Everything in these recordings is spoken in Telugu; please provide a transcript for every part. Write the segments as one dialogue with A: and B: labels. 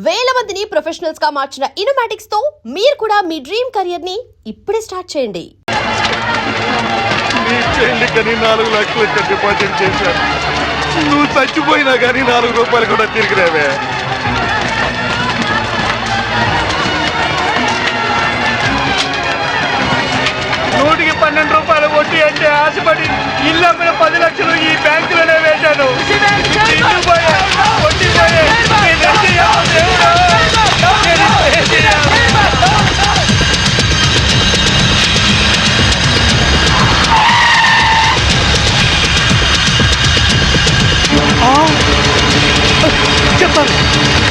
A: వేల మందిని ప్రొఫెషనల్స్ గా మార్చిన ఇనోమాటిక్స్ తో మీరు కూడా మీ డ్రీమ్ కెరియర్ ని ఇప్పుడే స్టార్ట్ చేయండి.
B: నీ చెల్లికని 4 లక్షలు డిపాజిట్ చేశాను. నువ్వు చచ్చిపోయినా కానీ 4 రూపాయలు కూడా తిరిగి రావే. నూటికి 12 రూపాయలు వడ్డీ అంటే ఆశపడి ఇల్లు అమ్మిన 10 లక్షలు ఈ బ్యాంకులోనే వేశాను. ఇల్లు పోయే, వడ్డీ పోయే.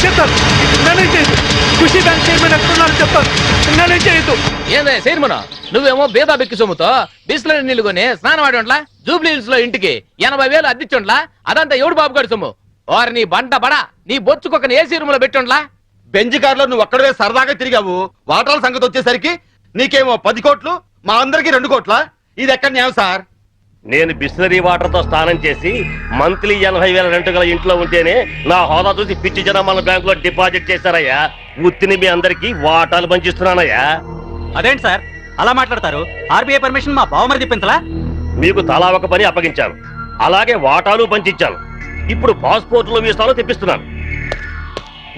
B: చెప్తాను నేనేం చేయదు. ఖుషి బ్యాంక్ చైర్మన్ ఎక్కడున్నారు చెప్తాను. నేనేం చేయొద్దు.
C: ఏందే చైర్మన్, నువ్వేమో బేదా బెక్కి సొమ్ముతో బిస్లరీ నీళ్లు కొని స్నానం ఆడేట్లా జూబ్లీ హిల్స్ లో ఇంటికి 80,000 అద్దిచ్చోండ్లా. అదంతా ఎవడు బాబు గారి సొమ్ము? వారు నీ బంట బడా నీ బొచ్చుకొక ఏసీ రూమ్ లో పెట్టోండ్లా.
B: బెంజ్ కార్ లో నువ్వు ఒక్కడే సరదాగా తిరిగావు. వాటాల సంగతి వచ్చేసరికి నీకేమో 10 కోట్లు, మా అందరికి 2 కోట్ల. ఇది ఎక్కడ న్యాయం సార్?
D: నేను బిస్లరీ వాటర్ తో స్నానం చేసి మంత్లీ 80,000 రెంట్ గల ఇంట్లో ఉంటేనే నా హోదా చూసి పిచ్చి జనం మన బ్యాంక్ లో డిపాజిట్ చేశారయ్యా. ఉత్తిని మీ అందరికి వాటాలు పంచిస్తున్నానయ్యా.
E: అదేంటి సార్ అలా మాట్లాడతారు? ఆర్బీఐ పర్మిషన్ మా బావమరిది పెంచలా?
D: మీకు తలా ఒక పని అప్పగించాను, అలాగే వాటాలు పంచిచ్చాను. ఇప్పుడు పాస్పోర్ట్లు వీసాలు తెప్పిస్తున్నాను.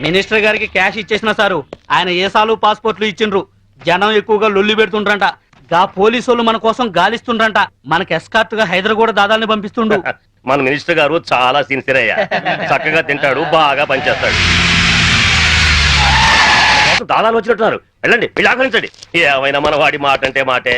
E: మినిస్టర్ గారికి క్యాష్ ఇచ్చేసిన సారు ఆయన ఏసాలు పాస్పోర్ట్లు ఇచ్చిండ్రు. జనం ఎక్కువగా లొల్లి పెడుతుండ్రంట. గా పోలీసు వాళ్ళు మన కోసం గాలిస్తుండ్రంట. మనకి ఎస్కార్ట్ గా హైదరాబాద్ దాదాల్ని పంపిస్తుండు.
D: మన మినిస్టర్ గారు చాలా సిన్సియర్ అయ్యా. చక్కగా తింటాడు, బాగా పనిచేస్తాడు. దాదాలు వచ్చినట్టున్నారు. వెళ్ళండి, వెళ్ళి ఆహ్వానించండి. ఏమైనా మన వాడి మాట అంటే మాటే.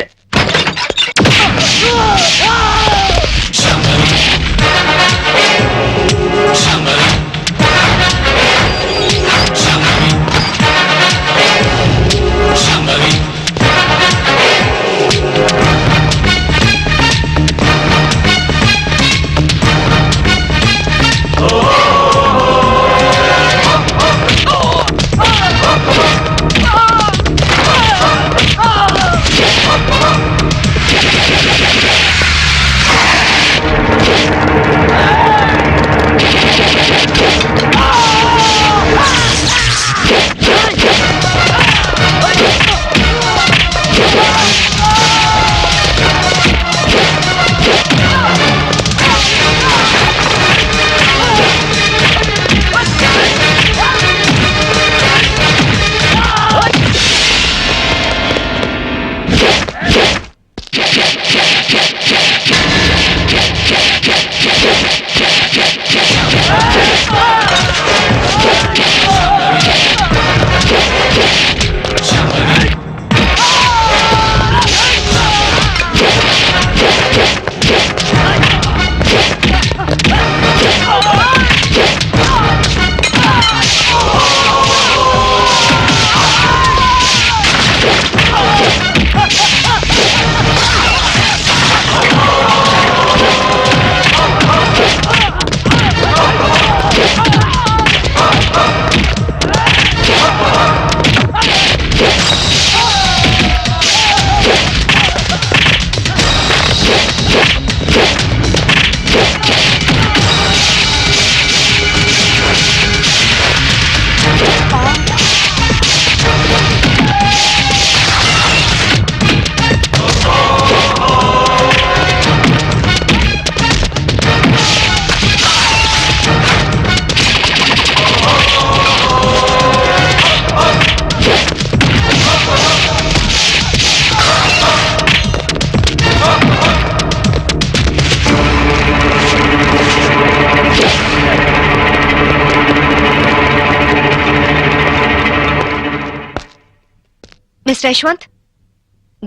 F: Mister Yashwant,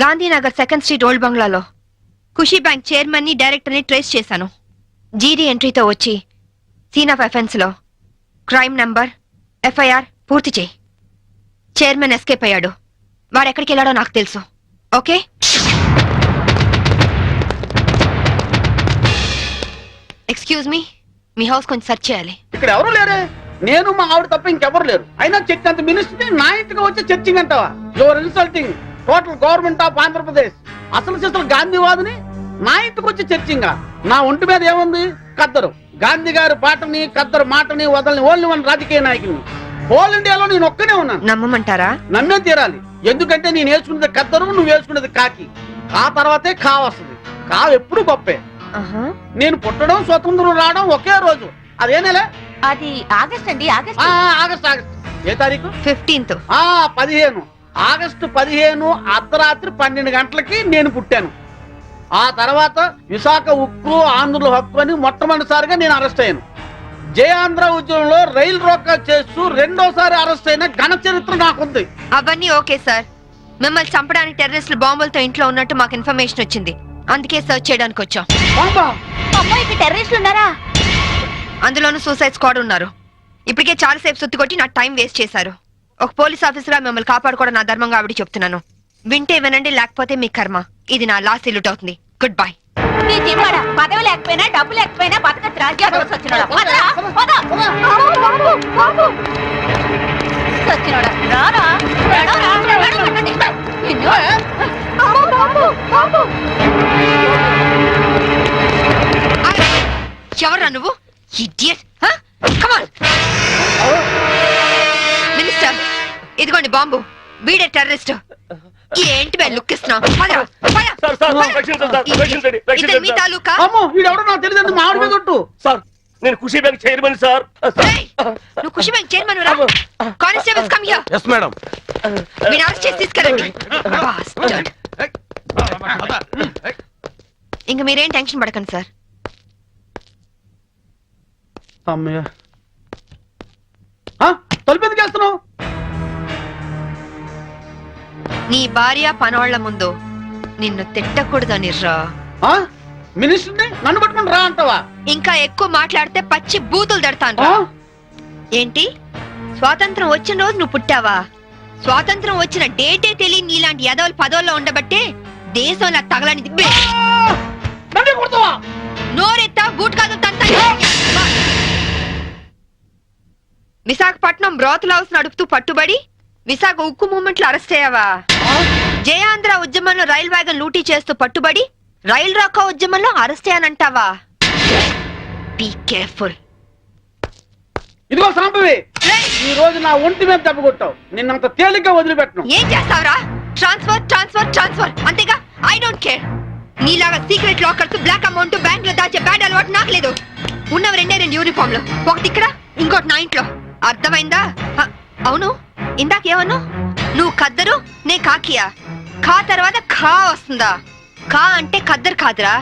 F: Gandhinagar 2nd street old బంగ్లాలో ఖుషీ బ్యాంక్ చైర్మన్ ని డైరెక్టర్ ని ట్రేస్ చేశాను. జీడీ ఎంట్రీతో వచ్చి సీన్ ఆఫ్ అఫెన్స్ లో క్రైమ్ నంబర్ ఎఫ్ఐఆర్ పూర్తి చేయి. చైర్మన్ ఎస్కేప్ అయ్యాడు. వాడెక్కడికి వెళ్ళాడో నాకు తెలుసు. ఓకే? ఎక్స్క్యూజ్ మీ, మీ హౌస్ కొంచెం సెర్చ్ చేయాలి.
G: ఇక్కడ ఎవరు లేరే. నేను మా ఆవిడ తప్ప ఇంకెవరు లేరు. అయినా చర్చ్ అంత మినిస్ట్రీ నా ఇంటికి వచ్చి చర్చింగ్ అంటావా? Your insulting total government of Andhra Pradesh. అసలు గాంధీవాదిని నా ఇంటికి వచ్చి చర్చింగా. నా ఒంటి మీద ఏముంది? కద్దరు. గాంధీ గారి పాటని, కద్దరు మాటని వదలని ఓన్లీ వన్ రాజకీయ నాయకుని. హోల్ ఇండియాలో నేను ఒక్కనే ఉన్నాను.
F: నమ్మమంటారా?
G: నమ్మే తీరాలి. ఎందుకంటే నేను వేసుకున్నది కద్దరు, నువ్వు వేసుకున్నది కాకి. ఆ తర్వాతే కా వస్తుంది. కా ఎప్పుడు గొప్పే.
F: ఆహా.
G: నేను పుట్టడం, స్వతంత్రం రావడం ఒకే రోజు. అదే నెల?
H: అది ఆగస్ట్ అండి, ఆగస్ట్.
G: ఆగస్ట్. ఏ తారీఖు?
F: 15th.
G: 15. ఆగస్టు 15 అర్ధరాత్రి 12 గంటలకి నేను పుట్టాను. ఆ తర్వాత విశాఖ ఉక్కు ఆంధ్రుల హక్కు అని మొట్టమొదటిసారిగా నేను అరెస్ట్ అయ్యాను. జయాంధ్ర ఉద్యమంలో రైలు రోకా చేస్తూ రెండోసారి అరెస్ట్ అయిన ఘన చరిత్ర నాకుంది.
F: అవన్నీ ఓకే సార్. మిమ్మల్ని చంపడానికి టెర్రరిస్టులు బాంబులతో ఇంట్లో ఉన్నట్టు మాకు ఇన్ఫర్మేషన్ వచ్చింది. అందుకే సర్చ్ చేయడానికి వచ్చాం.
G: బాంబా?
H: అమ్మో, ఇక్కడ టెర్రరిస్టులు ఉన్నారా?
F: అందులోనూ సూసైడ్ స్క్వాడ్ ఉన్నారు. ఇప్పటికే చాలాసేపు సుత్తి కొట్టి నా టైం వేస్ట్ చేశారు. ఒక పోలీస్ ఆఫీసర్ మిమ్మల్ని కాపాడుకోవడం నా ధర్మంగా ఆవిడ చెప్తున్నాను. వింటే వినండి, లేకపోతే మీ కర్మ. ఇది నా లాస్ట్ ఇల్లుట్ అవుతుంది. Good bye.
H: నీ జిమ్మాడ పదవి లేకపోయినా డబ్బు లేకపోయినా బతకచ్చు రాజ్యాలు సచ్చినోడా. సచ్చినోడా రారా.
F: ఎవరా నువ్వు? ఇడియట్. కమ్ ఆన్ మినిస్టర్, ఇదిగోండి బాంబు. వీడే టెర్రరిస్ట్. ఏంటి బే లుక్ ఇస్తున్నావు? ఇతను మీ తాలూకా?
G: అమ్మో, వీడెవడో నాకు తెలియదు. మా ఆవిడ మీద కొట్టు.
D: సార్, నేను ఖుషీ బ్యాంక్ చైర్మన్ సార్.
F: ఏయ్, నువ్వు ఖుషి బ్యాంక్ చైర్మన్ రా. Constables come here.
C: Yes madam.
F: వీడిని అరెస్ట్ చేసి తీసుకెళ్ళండి. Bastard. ఇంక మీరేం టెన్షన్ పడకండి సార్.
G: అమ్మయ్య. తలుపు ఎందుకు వేస్తున్నావు?
F: నీ భార్య పనోళ్ల ముందు నిన్ను తిట్టకూడదని రా.
G: మినిస్టర్ని నన్ను పట్టుకుని రా అంటావా?
F: ఇంకా ఎక్కువ మాట్లాడితే పచ్చి బూతులు దడతాను రా. ఏంటి, స్వాతంత్రం వచ్చిన రోజు నువ్వు పుట్టావా? స్వాతంత్రం వచ్చిన డేటే తెలియని నీలాంటి ఎదవలు పదవుల్లో ఉండబట్టే దేశంలో తగలనిది. నోరెత్తా బూట్ కాదు తంత. విశాఖపట్నం బ్రోతల్ హౌస్ నడుపుతూ పట్టుబడి విశాఖ ఉక్కు మూవ్మెంట్ లో అరెస్ట్ అయ్యావా? జయాంధ్ర ఉద్యమంలో రైల్ వ్యాగన్ లూటీ చేస్తూ పట్టుబడి రైల్ రోకో ఉద్యమంలో అరెస్ట్ అయ్యానంటావా? Be careful.
G: ఇదిగో సాంబవి, ఈ రోజు నా ఒంటి మీద దెబ్బ కొట్టావు. నిన్నంత తేలిగ్గా వదిలిపెట్టను.
F: ఏం చేస్తావురా? ట్రాన్స్ఫర్ ట్రాన్స్ఫర్ ట్రాన్స్ఫర్ అంతేగా. I don't care. నీలాగా secret lockers, black amount bank లో దాచే బ్యాడ్ అలవాటు నాకు లేదు. ఉన్నవి రెండే యూనిఫామ్ లో, ఒకటి ఇక్కడ, ఇంకోటి నా ఇంట్లో. అర్థమైందా? అవును, ఇందాకేమన్నా? నువ్వు కద్దరు, నే కాకియా? కా తర్వాత ఖా వస్తుందా? కా అంటే కద్దరు కాదురా.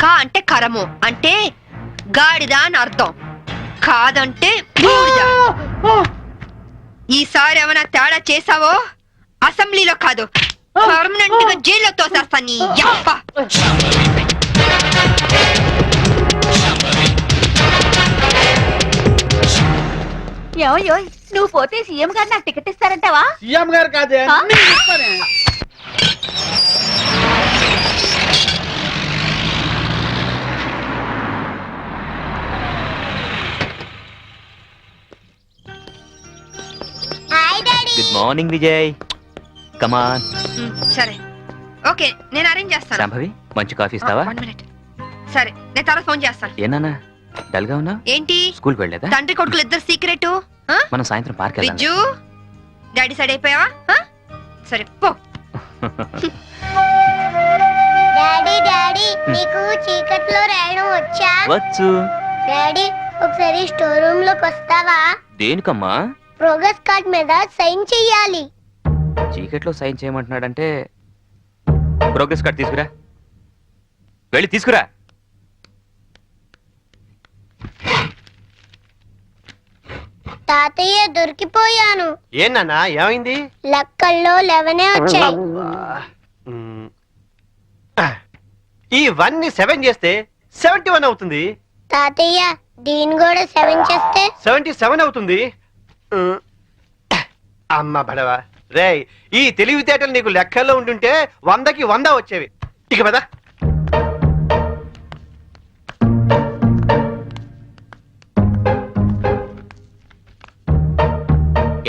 F: కా అంటే కరము, అంటే గాడిద అని అర్థం. కాదంటే బూడిద. ఈసారి ఏమైనా తేడా చేసావో అసెంబ్లీలో కాదు, పర్మనెంట్ గా జైల్లో తోసేస్తా నీ యప్ప.
H: ఏమయ్యో, నువ్వు పోతే సీఎం గారు నాకు టికెట్ ఇస్తారంటావా?
G: సీఎం గారు కాదే, నేను ఇస్తానే.
I: Good morning Vijay. కమాన్.
F: సరే, ఓకే, నేను అరేంజ్ చేస్తాను.
I: సంభవి, మంచి కాఫీ ఇస్తావా?
F: 1 minute. సరే, నేను తర్వాత ఫోన్ చేస్తాను.
I: ఏనా డల్ గా ఉన్నా?
F: ఏంటి,
I: స్కూల్ వెళ్ళలేదా?
F: తండ్రి కొడుకులు ఇద్దరు సీక్రెట్?
I: మనం సాయంత్రం పార్క్ వెళ్దాం.
F: విజ్జు, డాడీ సైడ్ అయిపోయావా? సరే పో.
J: డాడీ డాడీ, నీకు చీకట్లో రాయడం వచ్చా?
I: వచ్చు.
J: డాడీ, ఒకసారి స్టోర్ రూమ్ లోకి వస్తావా?
I: దేనికమ్మా?
J: ప్రోగ్రెస్ కార్డ్ మీద సైన్ చెయ్యాలి.
I: చీకట్లో సైన్ చేయమంటున్నాడంటే ప్రోగ్రెస్ కార్డ్ తీసుకురా. వెళ్ళి తీసుకురా.
J: తాతయ్య, దొరికిపోయాను.
B: ఏనా ఏమైంది?
J: లెక్కల్లో 11 వచ్చాయి.
B: ఈ 1 ని 7 చేస్తే 71 అవుతుంది.
J: తాతయ్య, దీని కూడా 7 చేస్తే
B: 77 అవుతుంది. అమ్మ బడవా రేయ్, ఈ తెలివితేటలు నీకు లెక్కల్లో ఉంటుంటే 100కి 100 వచ్చేవి. ఇక పద.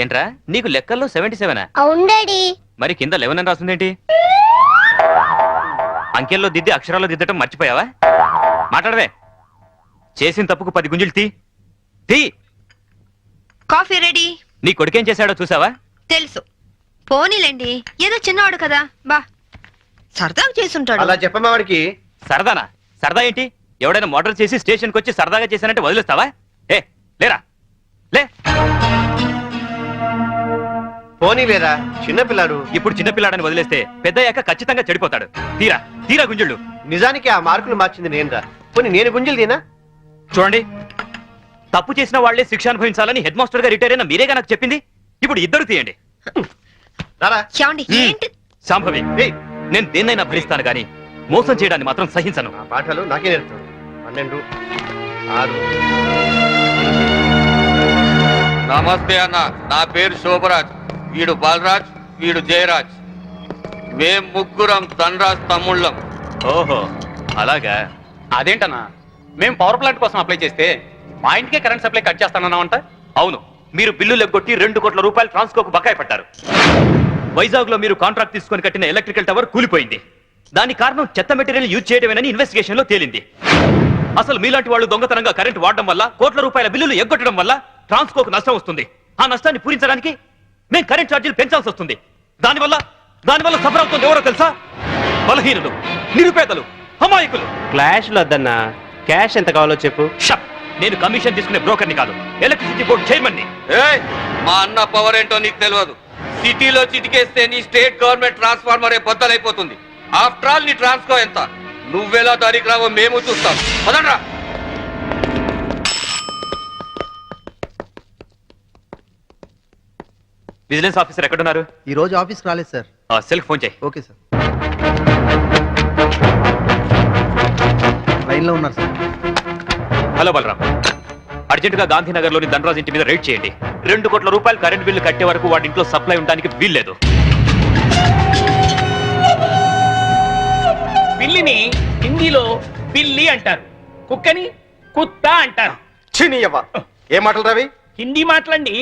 I: ఏంట్రా, నీకు లెక్కల్లో 77?
J: అవును డాడీ.
I: మరి కింద 11 అని రాస్తుందేంటి? అంకెల్లో దిద్ది అక్షరాల్లో దిద్దటం మర్చిపోయావా? మాట్లాడవే. చేసిన తప్పుకు 10 గుంజులు తీ.
F: Coffee ready.
I: నీ కొడుకేం చేశాడో చూసావా?
F: తెలుసు. పోనీలేండి, ఏదో చిన్నవాడు కదా, బా సరదాగా చేసుంటాడు.
B: అలా చెప్పమ్మా వాడికి.
I: సరదానా? సరదా ఏంటి? ఎవడైనా మర్డర్ చేసి స్టేషన్కి వచ్చి సరదాగా చేశానంటే వదిలేస్తావా? ఏ లేరా, లే.
B: పోనీ లేరా, చిన్నపిల్లాడు.
I: ఇప్పుడు చిన్నపిల్లాడని వదిలేస్తే పెద్దయ్యాక ఖచ్చితంగా చెడిపోతాడు. తీరా తీరా గుంజుళ్ళు.
B: నిజానికి ఆ మార్కులు మార్చింది నేనురా. పోనీ నేను గుంజలు తీనా?
I: చూడండి, తప్పు చేసిన వాళ్లే శిక్ష అనుభవించాలని హెడ్ మాస్టర్ గా రిటైర్ అయిన మీరేగా నాకు చెప్పింది. ఇప్పుడు ఇద్దరు తీయండి.
B: రారా.
F: ఏమండి, ఏంటి?
I: శాంభవి, నేను దేన్నైనా భరిస్తాను గాని మోసం చేయడాన్ని మాత్రం సహించను.
B: ఆ పాఠాలు నాకే నేర్పుతాడు. 12, 6.
C: నమస్తే అన్న, నా పేరు శోభరాజ్, వీడు బాలరాజ్, వీడు జయరాజ్. మేం ముగ్గురం ధనరాజ్ తమ్ముళ్ళం.
I: ఓహో అలాగా.
E: అదేంటన్నా, మేము పవర్ ప్లాంట్ కోసం అప్లై చేస్తే మా ఇంటికే కరెంట్ సప్లై కట్ చేస్తానన్నామంట.
I: అవును, మీరు బిల్లు లెగ్గొట్టి 2 కోట్ల రూపాయలు ట్రాన్స్కోకు బకాయి పట్టారు. వైజాగ్ లో మీరు కాంట్రాక్ట్ తీసుకొని కట్టిన ఎలక్ట్రికల్ టవర్ కూలిపోయింది. దానికి కారణం చెత్త మెటీరియల్ యూజ్ చేయడమేనని ఇన్వెస్టిగేషన్ లో తేలింది. అసలు మీలాంటి వాళ్ళు దొంగతనంగా కరెంట్ వాడడం వల్ల, కోట్ల రూపాయల బిల్లులు ఎగ్గొట్టడం వల్ల ట్రాన్స్కోకు నష్టం వస్తుంది. ఆ నష్టాన్ని పూరించడానికి మేము కరెంట్ ఛార్జీలు పెంచాల్సి వస్తుంది. దానివల్ల సఫర్ అవుతుంది ఎవరో తెలుసా? బలహీనులు, నిరుపేదలు, అమాయకులు.
B: క్లాష్ వద్దన్నా, క్యాష్ ఎంత కావాలో చెప్పు.
I: షప్. నేను కమిషన్ తీసుకునే బ్రోకర్ని కాదు, ఎలక్ట్రిసిటీ బోర్డు చైర్మన్ ని.
C: మా అన్న పవర్ ఏంటో నీకు తెలియదు. సిటీలో చిటికేస్తే నీ స్టేట్ గవర్నమెంట్ ట్రాన్స్ఫార్మర్ బద్దలైపోతుంది. ఆఫ్టర్ ఆల్ నీ ట్రాన్స్కో ఎంత? నువ్వెలా దానికి రావో మేము చూస్తాం. పదండ్రా.
I: విజిలెన్స్ ఆఫీసర్ ఎక్కడున్నారు?
B: ఈ రోజు ఆఫీస్కి రాలేదు సార్.
I: సెల్కి ఫోన్ చేయి.
B: Okay sir. లైన్లో ఉన్నారు సార్.
I: హలో బలరాం, అర్జెంటుగా గాంధీనగర్ లోని ధనరాజ్ ఇంటి మీద రైడ్ చేయండి. 2 కోట్ల రూపాయలు కరెంట్ బిల్లు కట్టే వరకు వాడి ఇంట్లో సప్లై ఉండడానికి వీల్లేదు.
E: పిల్లిని హిందీలో పిల్లి అంటారు, కుక్కని కుత్తా అంటారు.
B: చినియవ్వ, ఏ మాటలు రావి?
E: హిందీ మాటలండి.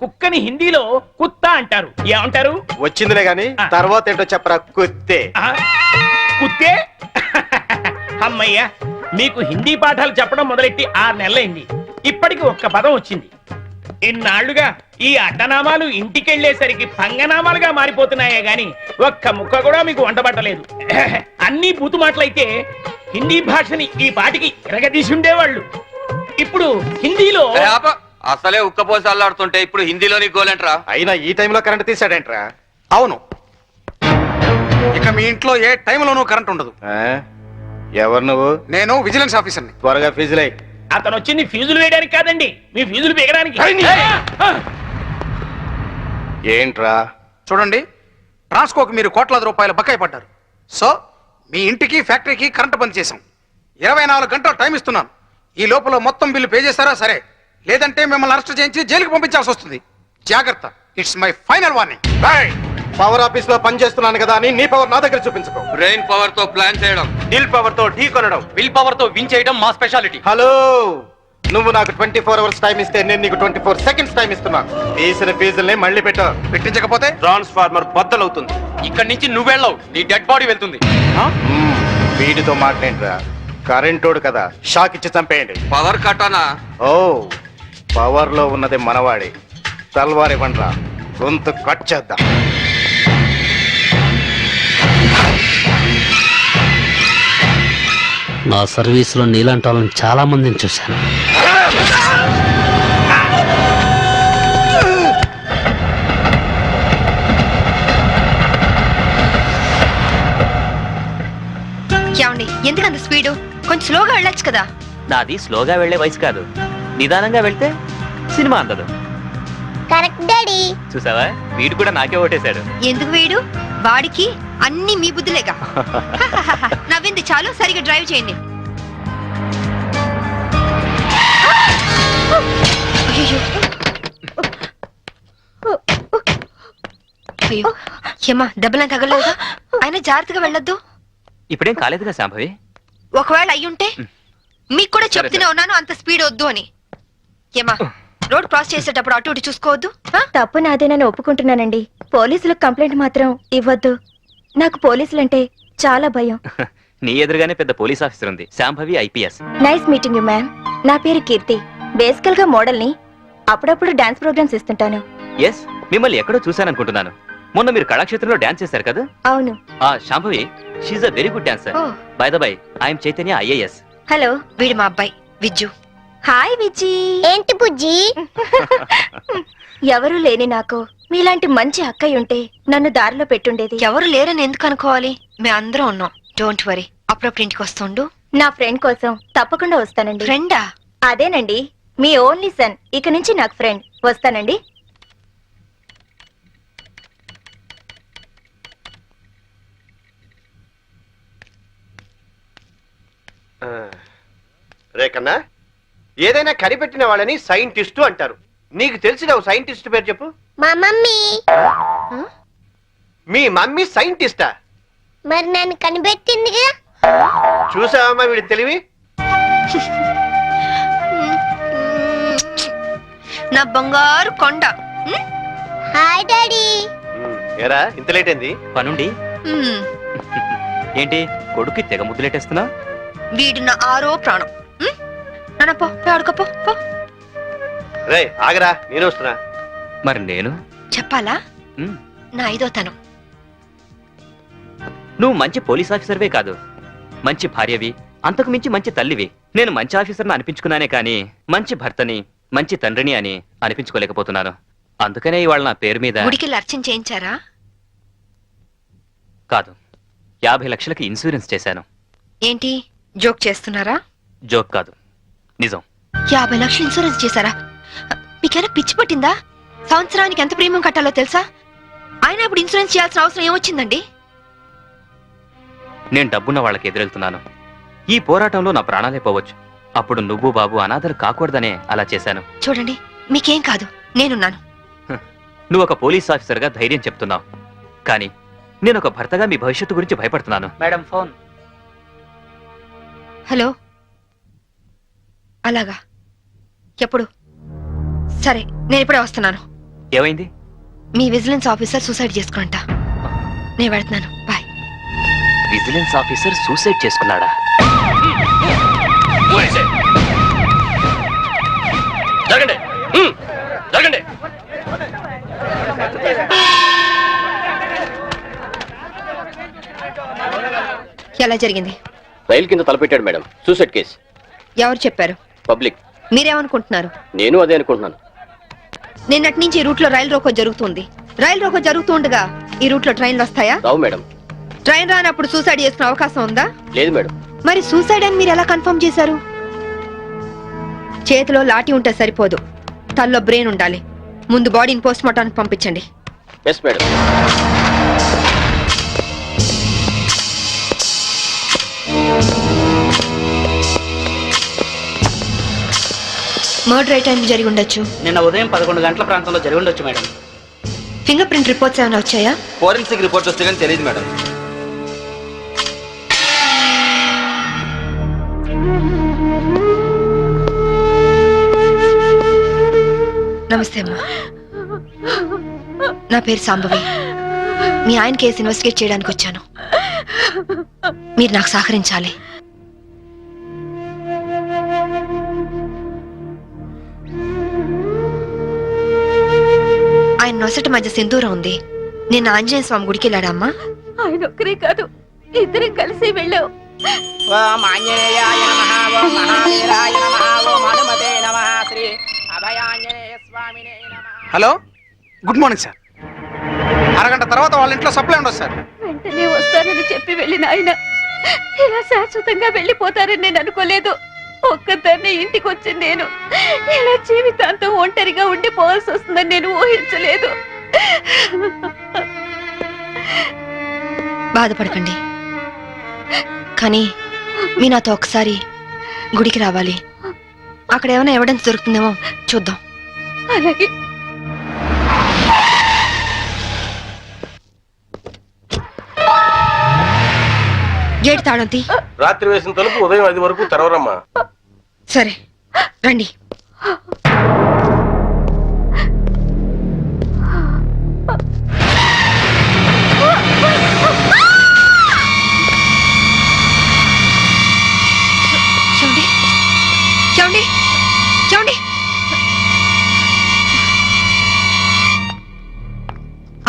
E: కుక్కని హిందీలో కుత్తా అంటారు. ఏమంటారు?
B: వచ్చిందిలే గాని తర్వాత ఏంటో చెప్పరా. కుత్తే.
E: కుత్తే. అమ్మయ్యా, మీకు హిందీ పాఠాలు చెప్పడం మొదలెట్టి 6 నెలలైంది. ఇప్పటికి ఒక్క పదం వచ్చింది. ఇన్నాళ్లుగా ఈ అడ్డనామాలు ఇంటికెళ్లేసరికి పంగనామాలుగా మారిపోతున్నాయే గాని ఒక్క ముక్క కూడా మీకు వంటబట్టలేదు. అన్ని బూతు మాటలైతే హిందీ భాషని ఈ పాటికి ఎరగదీసి ఉండేవాళ్ళు. ఇప్పుడు హిందీలో
C: అసలే ఉక్కపోసి అల్లాడుతుంటే ఇప్పుడు హిందీలో నీ గోలేంట్రా?
B: అయినా ఈ టైంలో కరెంట్ తీసాడేంట్రా?
G: అవును, ఇక మీ ఇంట్లో ఏ టైంలోనూ కరెంట్ ఉండదు.
B: ఎవరు నువ్వు?
G: నేను విజిలెన్స్ ఆఫీసర్ని.
B: త్వరగా ఫీజులై.
E: అతను వచ్చింది ఫీజులు వేయడానికి కాదండి, మీ ఫీజులు వేయడానికి.
B: ఏంట్రా?
G: చూడండి, ట్రాన్స్కోకి మీరు కోట్లాది రూపాయలు బకాయి పడ్డారు. సో మీ ఇంటికి ఫ్యాక్టరీకి కరెంట్ బంద్ చేశాం. 24 గంటలు టైం ఇస్తున్నాను. ఈ లోపల మొత్తం బిల్లు పే చేస్తారా సరే, లేదంటే మిమ్మల్ని అరెస్ట్ చేయించి జైలుకి పంపించాల్సి వస్తుంది. జాగ్రత్త, it's my final warning.
B: Power office లో పని చేస్తున్నాను కదా అని నీ పవర్ నా దగ్గర చూపించుకో.
C: బ్రెయిన్ పవర్ తో ప్లాన్ చేయడం,
B: దిల్ పవర్ తో ఢీ కొనడం,
E: విల్ పవర్ తో విన్ చేయడం మా స్పెషాలిటీ.
B: హలో, నువ్వు నాకు 24 అవర్స్ టైం ఇస్తే నేను నీకు 24 సెకండ్స్ టైం ఇస్తున్నాను. తీసిన ఫీజుల్ని మళ్ళీ
G: పెట్టించకపోతే
B: ట్రాన్స్ఫార్మర్ బద్దలవుతుంది.
E: ఇక్కడి నుంచి నువ్వెళ్ళవు, నీ డెడ్ బాడీ వెళ్తుంది.
B: వీడితో మాట్లాడరా, కరెంటోడు కదా, షాక్ ఇచ్చి చంపేయండి.
C: పవర్ కట్టానా?
B: ఓ, పవర్ లో ఉన్నది మనవాడి. తల్వార్ ఇవ్వండిరా, గొంతు కట్ చేద్దాం.
E: నా సర్వీస్ లో నీలాంటి వాళ్ళని చాలా మందిని చూశాను.
F: ఏమండి, ఎందుకంత స్పీడు? కొంచెం స్లోగా వెళ్ళొచ్చు కదా.
I: నాది స్లోగా వెళ్లే వయసు కాదు, నిదానంగా వెళ్తే సినిమా అందదు.
J: Correct daddy.
I: చూసావా, వీడు కూడా నాకే ఓటేశాడు.
F: ఎందుకు వీడు? వాడికి అన్ని మీ బుద్ధులేగా. నవ్వింది చాలు, సరిగా డ్రైవ్ చేయండి. అయ్యో, ఏమా దెబ్బలా తగలేదా? అయినా జాగ్రత్తగా వెళ్ళొద్దు.
I: ఇప్పుడేం కాలేదుగా శాంభవి.
F: ఒకవేళ అయ్యుంటే మీకు కూడా చెప్తూనే ఉన్నాను అంత స్పీడ్ వద్దు అని. ఏమా, రోడ్ క్రాస్ చేసేటప్పుడు అటు ఇటు చూసుకోవద్దు.
H: తప్పు నాదేనని ఒప్పుకుంటున్నానండి. పోలీసులకు కంప్లైంట్ మాత్రం ఇవ్వద్దు. నాకు పోలీసులంటే చాలా భయం.
I: నీ ఎదురుగానే పెద్ద పోలీస్ ఆఫీసర్ ఉంది, Shambhavi IPS.
H: Nice meeting you ma'am. నా పేరు కీర్తి. బేసికల్ గా మోడల్ ని. అప్పుడప్పుడు డాన్స్ ప్రోగ్రామ్స్ ఇస్తుంటాను.
I: ఎస్, మిమ్మల్ని ఎక్కడో చూశాననుకుంటున్నాను. మొన్న మీరు కళాక్షేత్రంలో డాన్స్ చేశారు కదా?
H: అవును.
I: Shambhavi, she's a very good dancer.
F: Oh.
I: By the by, I'm Chaitanya, IAS.
H: Hello.
F: వీడు మా అబ్బాయి విజ్జు.
H: హాయ్ విజీ.
J: ఏంటి బుజ్జి?
H: ఎవరు లేని నాకు మీలాంటి మంచి అక్కయ్య ఉంటే నన్ను దారిలో పెట్టుండేది.
F: ఎవరు లేరని ఎందుకు అనుకోవాలి? మేము అందరం ఉన్నాం. Don't worry. అప్పుడప్పుడు ఇంటికి వస్తుండు.
H: నా ఫ్రెండ్ కోసం తప్పకుండా వస్తానండి.
F: ఫ్రెండా?
H: అదేనండి, మీ ఓన్లీ సన్. ఇక నుంచి నాకు ఫ్రెండ్. వస్తానండి.
B: రేకన్నా, ఏదైనా కనిపెట్టిన వాళ్ళని సైంటిస్టు అంటారు. నీకు తెలిసిన ఓ సైంటిస్ట్ పేరు చెప్పు.
J: మా మమ్మీ.
B: మీ మమ్మీ సైంటిస్టా?
J: మరి నన్ను కనిపెట్టిందిగా.
B: చూసావమ్మా వీడి తెలివి.
F: నా బంగారు కొండ.
J: Hi daddy.
B: ఏరా ఇంత లేట్ అయింది?
I: పనుండి. ఏంటి కొడుక్కి తెగ ముద్దులెట్టేస్తున్నా?
F: వీడు నా ఆరో ప్రాణం. నాన్న పో, ఆడుకోపో.
B: రే ఆగరా, నేను వస్తున్నా.
I: మరి నేను
F: చెప్పాలా?
I: మ్,
F: నా 5వ తనం.
I: నువ్వు మంచి పోలీస్ ఆఫీసర్వే కాదు, మంచి భార్యవి, అంతకు మించి మంచి తల్లివి. నేను మంచి ఆఫీసర్ని అనిపించుకున్నానే కానీ మంచి భర్తని, మంచి తండ్రిని అని అనిపించుకోలేకపోతున్నాను. అందుకనే ఇవాళ నా పేరు మీద
F: గుడికి అర్చన చేయించారా?
I: కాదు, 50 లక్షలకి ఇన్సూరెన్స్ చేశాను.
F: ఏంటి జోక్ చేస్తున్నారా?
I: జోక్ కాదు, నిజం.
F: 50 లక్షలు ఇన్సూరెన్స్ చేశారా? మీకైనా పిచ్చి పట్టిందా? సంవత్సరానికి ఎంత ప్రీమియం కట్టాలో తెలుసా? ఆయన ఇప్పుడు ఇన్సూరెన్స్ చేయాల్సిన అవసరం ఏమొచ్చిందండి?
I: నేను డబ్బున్న వాళ్ళకి ఎదురెళ్తున్నాను. ఈ పోరాటంలో నా ప్రాణాలే పోవచ్చు. అప్పుడు నువ్వు బాబు అనాథలు కాకూడదనే అలా చేశాను.
F: చూడండి, మీకేం కాదు, నేనున్నాను.
I: నువ్వు ఒక పోలీస్ ఆఫీసర్గా ధైర్యం చెప్తున్నావు, కానీ నేను ఒక భర్తగా మీ భవిష్యత్తు గురించి భయపడుతున్నాను.
E: Madam phone.
F: హలో. అలాగా? ఎప్పుడు? సరే, నేను ఇప్పుడే వస్తున్నాను.
I: ఏమైంది?
F: మీ విజిలెన్స్ ఆఫీసర్ సూసైడ్ చేసుకుంట. నేను వెళ్తున్నాను. బాయ్.
I: విజిలెన్స్ ఆఫీసర్ సూసైడ్ చేసుకున్నాడా? జరగండి, జరగండి.
F: ఎలా జరిగింది?
D: రైలు కింద తలపెట్టాడు మేడం. Suicide case.
F: ఎవరు చెప్పారు?
D: పబ్లిక్.
F: మీరేమనుకుంటున్నారు?
D: నేను అదే అనుకుంటున్నాను.
F: నిన్నటి నుంచి ఈ రూట్ లో రైలు రోకో జరుగుతుంది. రైలు రోకో జరుగుతూ ఉండగా ఈ రూట్ లో ట్రైన్లు వస్తాయా?
D: రావు మేడం.
F: ట్రైన్ రానప్పుడు సూసైడ్ చేసుకునే అవకాశం ఉందా?
D: లేదు మేడం.
F: మరి సూసైడ్ అని మీరు ఎలా కన్ఫర్మ్ చేశారు? చేతిలో లాఠీ ఉంటే సరిపోదు, తల్లో బ్రెయిన్ ఉండాలి. ముందు బాడీని పోస్ట్ మార్టానికి పంపించండి.
D: Yes madam.
F: మర్డర్ ఏ టైం జరిగి ఉండొచ్చు?
E: నిన్న ఉదయం 11 గంటల ప్రాంతంలో జరిగి ఉండొచ్చు మేడం.
F: ఫింగర్ ప్రింట్ రిపోర్ట్స్ ఏమైనా వచ్చాయా?
B: ఫోరెన్సిక్ రిపోర్ట్స్ వస్తే కానీ తెలియదు మేడం.
F: నమస్తే అమ్మా. నా పేరు సాంబవి. మీ ఆయన కేసు ఇన్వెస్టిగేట్ చేయడానికి వచ్చాను. మీరు నాకు సహకరించాలి. ఆయన నొసటి మధ్య సింధూరం ఉంది. నేను ఆంజనేయ స్వామి గుడికి వెళ్ళాడమ్మా.
H: ఆయన ఒక్కరే కాదు, ఇద్దరం కలిసి వెళ్ళావు.
G: ఓం ఆంజనేయాయ నమః, ఓం మహావీరాయ నమః, ఓం హనుమతే నమః, శ్రీ అభయాంజనేయ స్వామినే నమః.
K: Hello, good morning sir. అరగంట తర్వాత వాళ్ళ ఇంట్లో సప్లై ఉండదు సార్.
H: వెంటనే వస్తానని చెప్పి వెళ్ళిన ఆయన ఇలా శాశ్వతంగా వెళ్ళిపోతారని నేను అనుకోలేదు. ఒక్కదాన్ని ఇంటికి వచ్చింది నేను ఇలా జీవితాంతం ఒంటరిగా ఉండిపోవాల్సి వస్తుందని నేను ఊహించలేదు.
F: బాధపడకండి, కానీ మీ నాతో ఒకసారి గుడికి రావాలి. అక్కడ ఏమైనా ఎవిడెన్స్ దొరుకుతుందేమో చూద్దాం.
H: అలాగే.
F: గేట్ తాళం తీ.
B: రాత్రి వేసిన తలుపు ఉదయం 5 వరకు తెరవరమ్మా.
F: సరే రండి. చూడండి చూడండి చూడండి.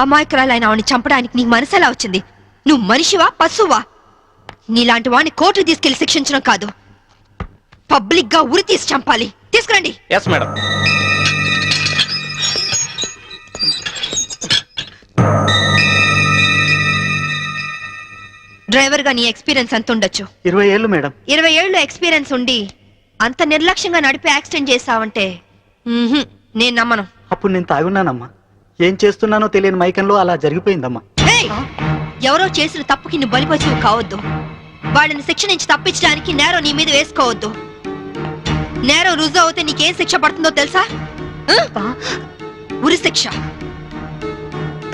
F: అమాయకురాలైన ఆవిని చంపడానికి నీకు మనసు ఎలా వచ్చింది? నువ్వు మనిషివా పశువా? నీలాంటి వాడిని కోర్టు తీసుకెళ్లి శిక్షించడం కాదు, పబ్లిక్ గా ఉరి తీసి చంపాలి. తీసుకురండి.
K: Yes madam.
F: డ్రైవర్ గా నీ ఎక్స్పీరియన్స్ ఎంత ఉండొచ్చు?
E: 20 ఏళ్ళు మేడం.
F: 20 ఏళ్ళు ఎక్స్పీరియన్స్ ఉండి అంత నిర్లక్ష్యంగా నడిపి యాక్సిడెంట్ చేసావంటే నేను నమ్మను.
E: అప్పుడు నేను తాగున్నానమ్మా. ఏం చేస్తున్నానో తెలియని మైకంలో అలా జరిగిపోయిందమ్మా.
F: ఏయ్! ఎవరో చేసిన తప్పుకి నువ్వు బలిపశువు కావద్దు. వాళ్ళని శిక్ష నుంచి తప్పించడానికి నేరం నీ మీద వేసుకోవద్దు. నేరం రుజువు అవుతే నీకేం శిక్ష పడుతుందో తెలుసా? ఉరి శిక్ష.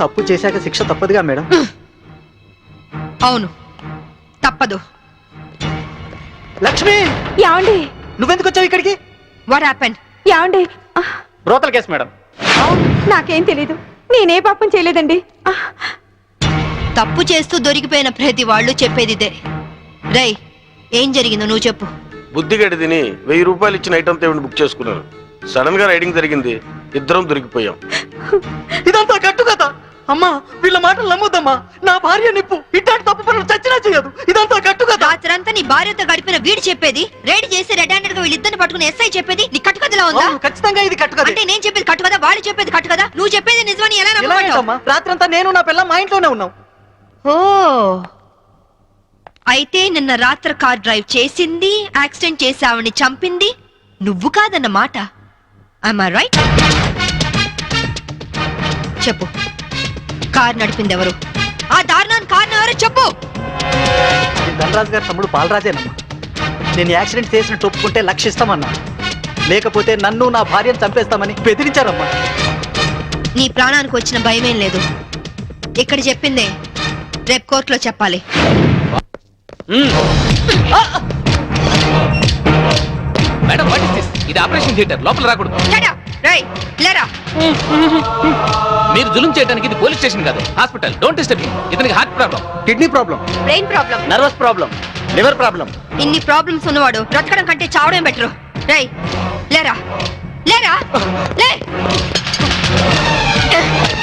E: తప్పు చేశాక శిక్ష తప్పదుగా మేడం.
F: అవును, తప్పదు.
E: లక్ష్మి,
H: యాండి
E: నువ్వెందుకు వచ్చావు ఇక్కడికి?
F: What happened?
H: యాండి
K: బ్రోతల్ కేసు మేడం.
H: నాకేం తెలీదు, నేనే పాపం చేయలేదండి.
F: తప్పు చేస్తూ దొరికిపోయిన ప్రతి వాళ్ళు చెప్పేది ఇదే. రై, ఏం జరిగిందో నువ్వు చెప్పు.
B: బుద్ధిగడి తిని 1000 రూపాయలు ఇచ్చిన ఐటమ్ తేవిని బుక్ చేసుకున్నాను. సడన్ గా రైడింగ్ జరిగింది, ఇద్దరం దొరికిపోయాం.
E: ఇదంతా కట్టు కదా అమ్మా. వీళ్ళ మాటలు నమ్మొద్దమ్మా. నా భార్య నిప్పు ఇట్లాంటి తప్పు పనులు చచ్చినా చేయదు. ఇదంతా కట్టు కదా.
F: రాత్రంతా నీ భార్యతో గడిపిన వీడు చెప్పేది, రైడ్ చేసి రెడ్ హ్యాండెడ్ గా వీళ్ళిద్దరిని పట్టుకుని ఎస్ఐ చెప్పేది నీ కట్టుకథలా ఉందా?
E: ఖచ్చితంగా ఇది కట్టు కదా.
F: అంటే నేను చెప్పేది కట్టు కదా, వాళ్ళు చెప్పేది కట్టు కదా. నువ్వు చెప్పేది నిజమని ఎలా నమ్మమంటావు?
E: రాత్రంతా నేను నా పిల్ల మా ఇంట్లోనే ఉన్నాం.
F: ఓ, అయితే నిన్న రాత్రి కార్ డ్రైవ్ చేసింది, యాక్సిడెంట్ చేసావని చంపింది నువ్వు కాదన్నమాట. I'm I right? చెప్పు, కార్ నడిపింది ఎవరు? ఆ దారుణాన్ని కారణం ఎవరో చెప్పు.
E: ధనరాజు గారి తమ్ముడు బాలరాజేనమ్మా. నేను యాక్సిడెంట్ చేసినట్టు ఒప్పుకుంటే లక్షిస్తామన్నా, లేకపోతే నన్ను నా భార్యను చంపేస్తామని బెదిరించారమ్మా.
F: నీ ప్రాణానికి వచ్చిన భయమేం లేదు. ఇక్కడ చెప్పిందే రేపు కోర్టులో చెప్పాలి.
C: Madam, what is this? ఇది ఆపరేషన్ థియేటర్, లోపల రాకూడదు.
F: Shut up! రేయ్, లేరా.
C: మీరు జులుం చేయడానికి ఇది పోలీస్ స్టేషన్ కాదు, హాస్పిటల్. Don't disturb him. ఇతనికి heart problem,
E: kidney problem,
F: brain problem,
E: nervous problem, liver problem.
F: ఇన్ని ప్రాబ్లమ్స్ ఉన్నవాడు బ్రతకడం కంటే చావడం బెటరు. రేయ్, లేరా, లేరా, లే.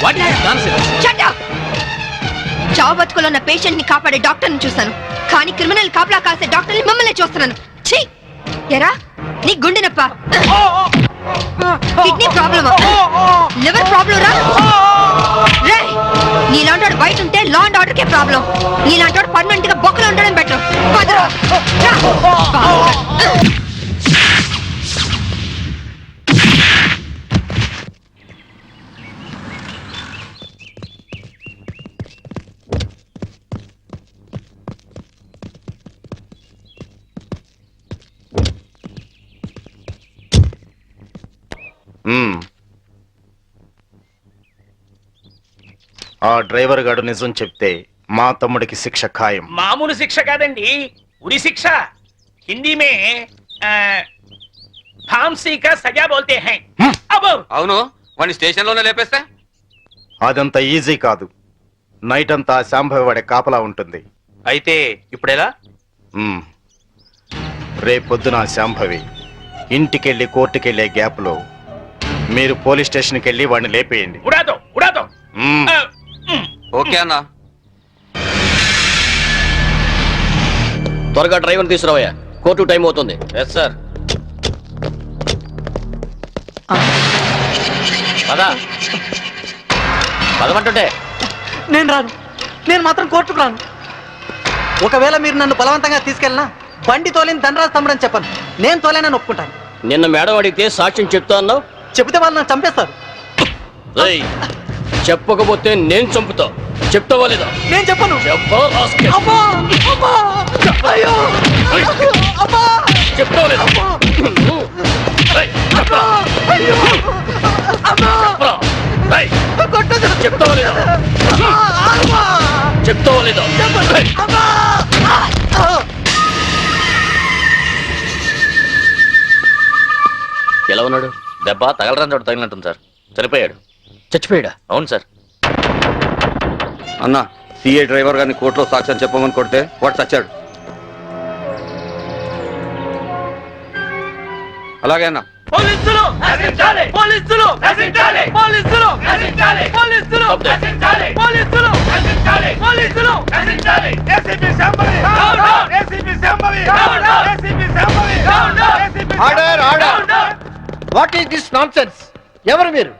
C: What is this nonsense?
F: Shut up! చావు బతుకులో ఉన్న పేషెంట్ ని కాపాడే డాక్టర్ ని చూశాను, కానీ క్రిమినల్ కాపలా కాసే డాక్టర్ ని మిమ్మల్ని చూస్తున్నాను. ఛీ! ఎరా, నీ గుండె నొప్ప, కిడ్నీ ప్రాబ్లమా, లివర్ ప్రాబ్లం రా. రేయ్, నీలాంటి బయట ఉంటే law and order K problem. నీలాంటి పర్మనెంట్ గా బొక్కలు ఉండడం బెటర్. పదరా.
B: ఆ డ్రైవర్ గాడు నిజం చెప్తే మా తమ్ముడికి శిక్ష ఖాయం.
G: మామూలు శిక్ష కాదండి, ఉరి శిక్ష. హిందీ మే फांसी का सजा बोलते हैं. अब
C: అవును, వాడిని స్టేషన్ లోనే లేపేస్తే
B: అదంత ఈజీ కాదు. నైట్ అంతా శాంభవి వాడే కాపలా ఉంటుంది.
C: అయితే ఇప్పుడెలా?
B: రేపొద్దున శాంభవి ఇంటికెళ్ళి కోర్టుకెళ్లే గ్యాప్ లో మీరు పోలీస్ స్టేషన్కి వెళ్ళి వాడిని లేపేయండి.
G: उड़ा दो, उड़ा दो.
C: ఓకే అన్నా.
D: త్వరగా డ్రైవర్ తీసుకురావయ్యా, కోర్టు టైం అవుతుంది. Yes sir. పదా పదమంటుంటే.
E: నేను రాను, నేను మాత్రం కోర్టుకు రాను. ఒకవేళ మీరు నన్ను బలవంతంగా తీసుకెళ్ళినా బండి తోలేని ధనరాజు తమ్ముడని చెప్పను. నేను తోలేనని ఒప్పుకుంటాను.
D: నిన్న మేడం అడిగితే సాక్ష్యం చెప్తా అన్నావు.
E: చెబితే వాళ్ళు నన్ను చంపేస్తారు.
D: చెప్పకపోతే నేను చంపుతా. చెప్తావా లేదా?
E: నేను చెప్పను.
D: చెప్తావా లేదా? చెప్తావా లేదా? చెప్తావా లేదా? ఎలా ఉన్నాడు? దెబ్బ తగలరాని చోట తగిలినట్టుంది సార్. చనిపోయాడు. చచ్చిపోయాడా? అవును సార్.
C: అన్నా, సిఏ డ్రైవర్ గారిని కోర్టులో సాక్ష్యం చెప్పమని కొడితే వాడు చచ్చాడు. అలాగే అన్నా.
G: పోలీసులు! పోలీసులు! పోలీసులు! పోలీసులు!
B: What is this nonsense? ఎవరు మీరు?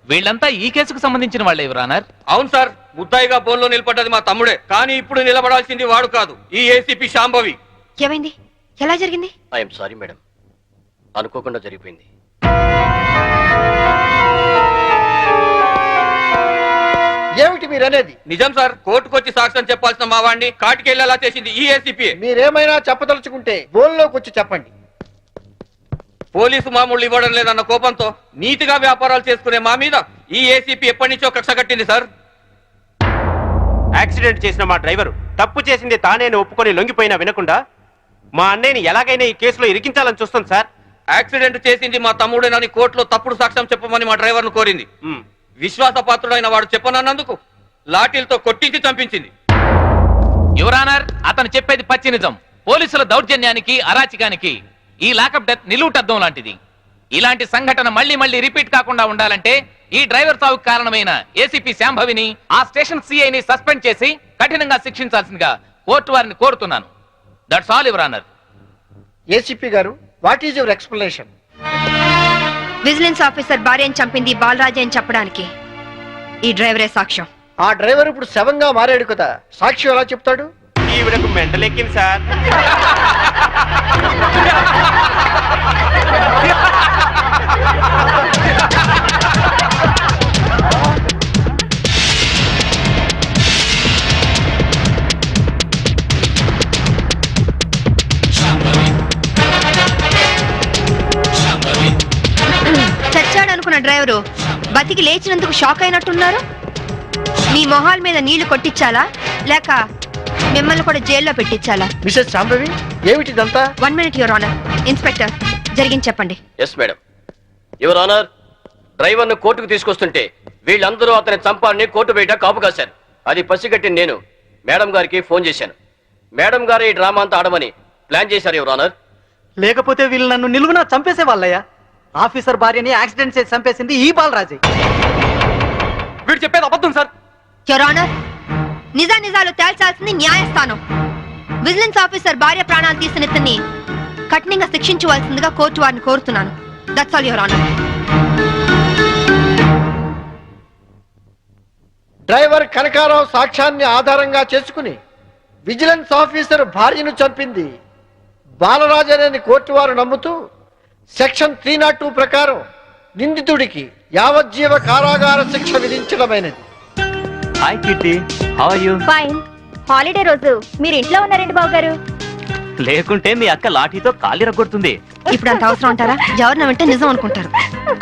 C: వీళ్ళంతా ఈ కేసుకు సంబంధించిన వాళ్ళే యువర్ ఆనర్.
B: అవును సార్, ముద్దాయిగా బోన్లో నిలబడ్డది మా తమ్ముడే, కానీ ఇప్పుడు నిలబడాల్సింది వాడు కాదు, ఈ ఏసీపీ శాంభవి.
F: ఏమైంది? ఎలా జరిగింది?
D: ఐఎమ్ సారీ మేడం, అనుకోకుండా జరిగిపోయింది.
B: ఏమిటి మీరు అనేది? నిజం సార్, కోర్టుకొచ్చి సాక్ష్యం చెప్పాల్సిన మా వాడిని కాటికెళ్ళేలా చేసింది ఈ ఏసీపీ. మీరేమైనా చెప్పదలుచుకుంటే బోన్లోకి వచ్చి చెప్పండి. పోలీసు మామూలు ఇవ్వడం లేదన్న కోపంతో నీతిగా వ్యాపారాలు చేసుకునే మా మీద ఈ ఏసీపీ ఎప్పటి నుంచో కక్ష కట్టింది సార్.
L: యాక్సిడెంట్ చేసిన మా డ్రైవర్ తప్పు చేసింది తానేని ఒప్పుకొని లొంగిపోయినా వినకుండా మా అన్నయ్యని ఎలాగైనా ఈ కేసులో ఇరికించాలని చూస్తుంది సార్.
B: యాక్సిడెంట్ చేసింది మా తమ్ముడేనని కోర్టులో తప్పుడు సాక్ష్యం చెప్పమని మా డ్రైవర్ ను కోరింది. విశ్వాసపాత్రుడైన వాడు చెప్పనన్నందుకు లాఠీలతో కొట్టించి చంపించింది.
C: యువర్ ఆనర్, అతను చెప్పేది పచ్చి నిజం. పోలీసుల దౌర్జన్యానికి, అరాచకానికి ఈ లాకప్ డెత్ నిలువుటద్దం లాంటిది. ఇలాంటి సంఘటన మళ్ళీ మళ్ళీ రిపీట్ కాకుండా ఉండాలంటే ఈ డ్రైవర్ సావుకు కారణమైన ఏసీపీ శాంభవిని, ఆ స్టేషన్ సిఐని సస్పెండ్ చేసి కఠినంగా శిక్షించాల్సిందిగా కోర్టు వారిని కోరుతున్నాను. That's all your honour.
B: ACP గారు, what is your explanation?
F: Vigilance officer భార్యను చంపింది బాలరాజే అని చెప్పడానికి ఈ డ్రైవరే సాక్ష్యం.
B: ఆ డ్రైవర్ ఇప్పుడు శవంగా మారాడు కదా, సాక్షి ఎలా చెప్తాడు?
L: ఈవిడకు మెంటలెక్కింది సార్.
F: చచ్చాడనుకున్న డ్రైవరు బతికి లేచినందుకు షాక్ అయినట్టున్నారు. మీ మొహాల మీద నీళ్లు కొట్టించాలా లేక మిమ్మల్ని కూడా జైల్లో పెట్టించాలా?
B: మిసెస్ శాంభవి, ఏమిటిదంతా?
F: 1 minute యువర్ ఆనర్. ఇన్స్పెక్టర్, జరిగింది చెప్పండి.
D: Yes madam. Your honour, driver ను కోర్టుకు తీసుకొస్తుంటే వీళ్ళందరూ అతని చంపాలని కోర్టు బయట కాపు కాశారు. అది పసిగట్టి నేను మేడం గారికి ఫోన్ చేశాను. మేడం గారు ఈ డ్రామా అంతా ఆడమని ప్లాన్ చేశారు యువర్ ఆనర్.
E: లేకపోతే వీళ్ళు నన్ను నిలువున చంపేసే వాళ్ళయ్యా. ఆఫీసర్ భార్యని యాక్సిడెంట్ చేసి చంపేసింది ఈ బాలరాజే.
L: వీడు చెప్పేది అబద్ధం సార్.
F: యువర్ ఆనర్, నిజాలు తేల్చాల్సింది న్యాయస్థానం. విజిలెన్స్ ఆఫీసర్ భార్య ప్రాణాలు తీసిన ఇతన్ని కఠినంగా శిక్షించవలసిందిగా కోర్టు వారిని కోరుతున్నాను. That's all your honour.
B: Driver Kanakarao సాక్ష్యాన్ని ఆధారంగా చేసుకుని విజిలెన్స్ ఆఫీసర్ భార్యను చంపింది బాలరాజనేని కోర్టు వారు నమ్ముతూ సెక్షన్ 302 ప్రకారం నిందితుడికి యావజ్జీవ కారాగార శిక్ష విధించడమైనది.
I: Hi Kitty, how are you?
H: Fine. Holiday రోజు మీరు ఇంట్లో ఉన్నారండి బాబు గారు.
I: లేకుంటే మీ అక్క లాఠీతో కాలి రగొడుతుంది.
F: ఇప్పుడు అంత అవసరం అంటారా? ఎవరిన వింటే నిజం అనుకుంటారు.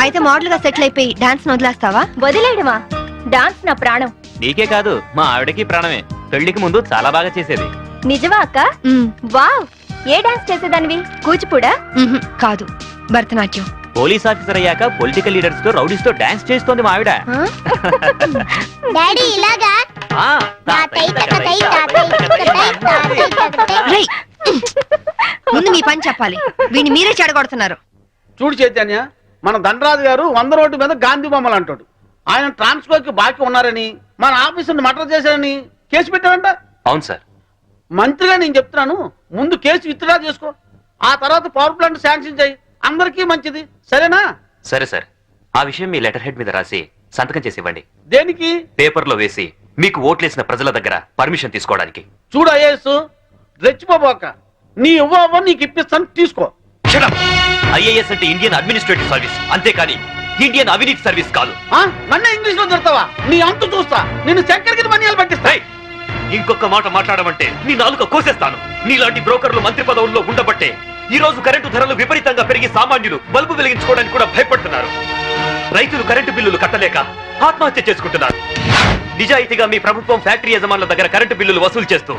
F: అయితే మోడల్ గా సెటిల్ అయిపోయి డాన్స్ వదిలేస్తావా?
H: వదిలేయడమా? డాన్స్ నా ప్రాణం.
I: నీకే కాదు, మా ఆవిడకి ప్రాణమే. పెళ్లికి ముందు చాలా బాగా చేసేది.
H: నిజమా అక్క? వావ్, ఏ డాన్స్ చేసేదానివి? కూచిపూడా?
F: కాదు, భరతనాట్యం.
I: పోలీస్ ఆఫీసర్ అయ్యాక పొలిటికల్ లీడర్స్ తో రౌడీస్ తో డాన్స్ చేస్తోంది మా ఆవిడ.
J: డాడీ ఇలాగా
I: ఆ,
F: రేయ్, ముందు మీ పని చెప్పాలి. వీడిని మీరే చెడగొడుతున్నారు.
G: చూడు చైతన్య, మన దండరాజు గారు 100 రోడ్డు మీద గాంధీ బొమ్మలు అంటాడు. ఆయన ట్రాన్స్ఫర్ కి బాకీ ఉన్నారని, మన ఆఫీసుని మర్డర్ చేశారని కేసు పెట్టారంట.
I: అవును సార్.
G: మంత్రిగా నేను చెప్తున్నాను, ముందు కేసు విత్డ్రా చేసుకో, ఆ తర్వాత పవర్ ప్లాంట్ శాంక్షన్ చేయి. అందరికీ మంచిది, సరేనా?
I: సరే సార్, ఆ విషయం మీ లెటర్ హెడ్ మీద రాసి సంతకం చేసి ఇవ్వండి.
G: దేనికి?
I: పేపర్లో వేసి మీకు ఓట్లేసిన ప్రజల దగ్గర పర్మిషన్ తీసుకోవడానికి.
G: చూడు ఐఏఎస్, రెచ్చిపోబోక, నీ ఇవ్వ నీకు ఇప్పిస్తాను, తీసుకో.
I: ఐఏఎస్ అంటే ఇండియన్ అడ్మినిస్ట్రేటివ్ సర్వీస్, అంతేకాని ఇండియన్ అవినీతి సర్వీస్ కాదు.
G: నన్ను ఇంగ్లీష్ లో తిడతావా? నీ అంతు చూస్తా, నిన్ను చక్కెరకి మన్యాలు పట్టిస్తా.
I: ఇంకొక మాట మాట్లాడమంటే నీ నాలుక కోసేస్తాను. నీలాంటి బ్రోకర్లు మంత్రి పదవుల్లో ఉండబట్టే ఈ రోజు కరెంటు ధరలు విపరీతంగా పెరిగి సామాన్యులు బల్బు వెలిగించుకోవడానికి కూడా భయపడుతున్నారు. రైతులు కరెంటు బిల్లులు కట్టలేక ఆత్మహత్య చేసుకుంటున్నారు. నిజాయితీగా మీ ప్రభుత్వం ఫ్యాక్టరీ యజమానుల దగ్గర కరెంటు బిల్లులు వసూలు చేస్తూ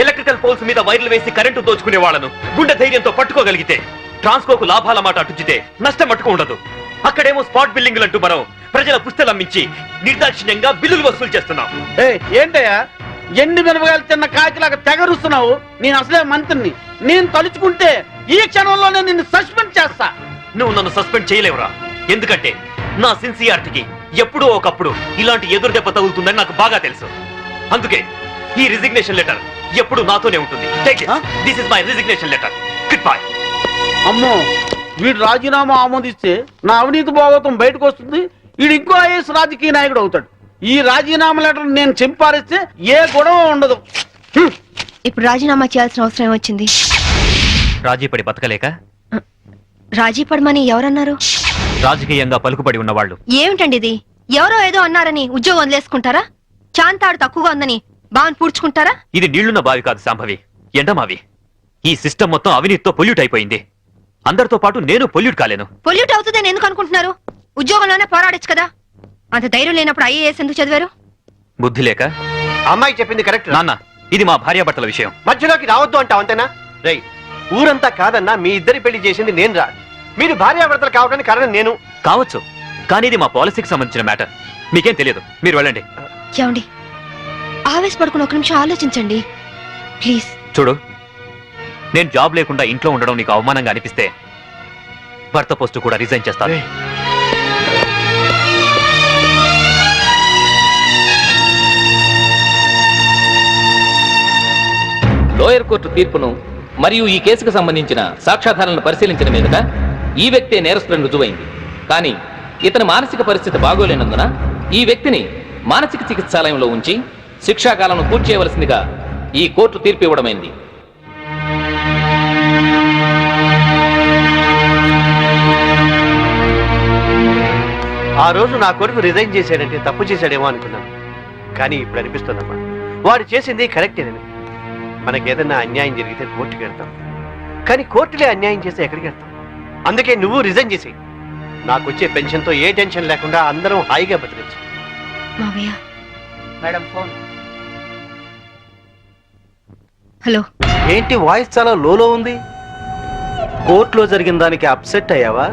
I: ఎలక్ట్రికల్ పోల్స్ మీద వైర్లు వేసి కరెంటు దోచుకునే వాళ్లను గుండె ధైర్యంతో పట్టుకోగలిగితే ట్రాన్స్కోకు లాభాల మాట అటుచితే నష్టం మట్టుకు ఉండదు. అక్కడేమో స్పాట్ బిల్లింగ్లు అంటూ మనం ప్రజల పుస్తలు అమ్మించి నిర్దాక్షిణ్యంగా బిల్లులు వసూలు చేస్తున్నాం.
G: ఏంటయ్యా ఎండి మిరపకాయలు తిన్న కాకిలాగా తెగరుస్తున్నావు? నేను అసలే మంత్రిని, నేను తలుచుకుంటే ఈ క్షణంలోనే నిన్ను సస్పెండ్ చేస్తా.
I: నువ్వు నన్ను సస్పెండ్ చేయలేవురా, ఎందుకంటే నా సిన్సియారిటీకి ఎప్పుడో ఒకప్పుడు ఇలాంటి ఎదురు దెబ్బ తగులుతుందని నాకు బాగా తెలుసు. అందుకే ఈ రిజిగ్నేషన్ లెటర్ ఎప్పుడు నాతోనే ఉంటుంది. This is my resignation letter. Good bye.
G: అమ్మో, వీడు రాజీనామా ఆమోదిస్తే నా అవినీతి భాగవతం బయటకు వస్తుంది. వీడు ఇంకో ఐఎస్ రాజకీయ నాయకుడు అవుతాడు. ఈ రాజీనామా లెటర్ నేను చింపారిస్తే ఏ గొడవ ఉండదు.
F: ఇప్పుడు రాజీనామా చేయాల్సిన అవసరం ఏమొచ్చింది?
I: రాజీపడి బతకలేక
F: రాజీ పడమని ఎవరన్నారు?
I: రాజకీయంగా పలుకుబడి ఉన్నవాళ్ళు.
F: ఏమిటండి ఇది? ఎవరో ఏదో అన్నారని ఉద్యోగం వదిలేసుకుంటారా? చాంతాడు తక్కువగా ఉందని బావని పూడ్చుకుంటారా?
I: ఇది నీళ్లున్న బావి కాదు శాంభవి, ఎండమావి. ఈ సిస్టమ్ మొత్తం అవినీతితో పొల్యూట్ అయిపోయింది. అందరితో పాటు నేను పొల్యూట్ కాలేను.
F: పొల్యూట్ అవుతుందని ఎందుకు అనుకుంటున్నారు? ఉద్యోగంలోనే పోరాడొచ్చు కదా. అంత ధైర్యం లేనప్పుడు ఐఏఎస్ ఎందుకు చదివారు?
I: బుద్ధి లేక.
L: అమ్మాయి చెప్పింది కరెక్ట్.
I: నాన్న, ఇది మా భార్యాభర్తల విషయం.
L: మధ్యలోకి రావద్దు అంటావు అంతేనా? రై, ఊరంతా కాదన్నా మీ ఇద్దరి పెళ్లి చేసింది నేను రా. మీరు భార్యాభర్తలు కావడానికి కారణం నేను
I: కావచ్చు, కానీ ఇది మా పాలసీకి సంబంధించిన మ్యాటర్. మీకేం తెలియదు, మీరు వెళ్ళండి.
F: ఏమండి, ఆవేశపడుకుని ఒక నిమిషం ఆలోచించండి ప్లీజ్.
I: చూడు, నేను జాబ్ లేకుండా ఇంట్లో ఉండడం నీకు అవమానంగా అనిపిస్తే భర్త పోస్టు కూడా రిజైన్ చేస్తాను.
C: లోయర్ కోర్టు తీర్పును మరియు ఈ కేసుకు సంబంధించిన సాక్ష్యాధారాలను పరిశీలించిన మీదట ఈ వ్యక్తే నేరస్తులను రుజువైంది. కానీ ఇతని మానసిక పరిస్థితి బాగోలేనందున ఈ వ్యక్తిని మానసిక చికిత్సాలయంలో ఉంచి శిక్షాకాలను పూర్తి చేయవలసిందిగా ఈ కోర్టు తీర్పు ఇవ్వడమైంది.
L: ఆ రోజు నా కొడుకు రిజైన్ చేశాడంటే తప్పు చేశాడేమో అనుకున్నాను. కానీ ఇప్పుడు అనిపిస్తుందమ్మా, వాడు చేసింది కరెక్టేనని. మనకేదన్నా అన్యాయం జరిగితే కోర్టుకి వెళ్తాం, కానీ కోర్టులే అన్యాయం చేస్తే ఎక్కడికి వెళ్తాం? అందుకే నువ్వు రిజైన్ చేసి నాకు వచ్చే పెన్షన్తో ఏ టెన్షన్ లేకుండా అందరం హాయిగా బతికచ్చు.
F: మావయ్య.
G: Madam phone.
F: హలో.
L: ఏంటి వాయిస్ చాలా లోలో ఉంది? కోర్టులో జరిగిన దానికి అప్సెట్ అయ్యావా?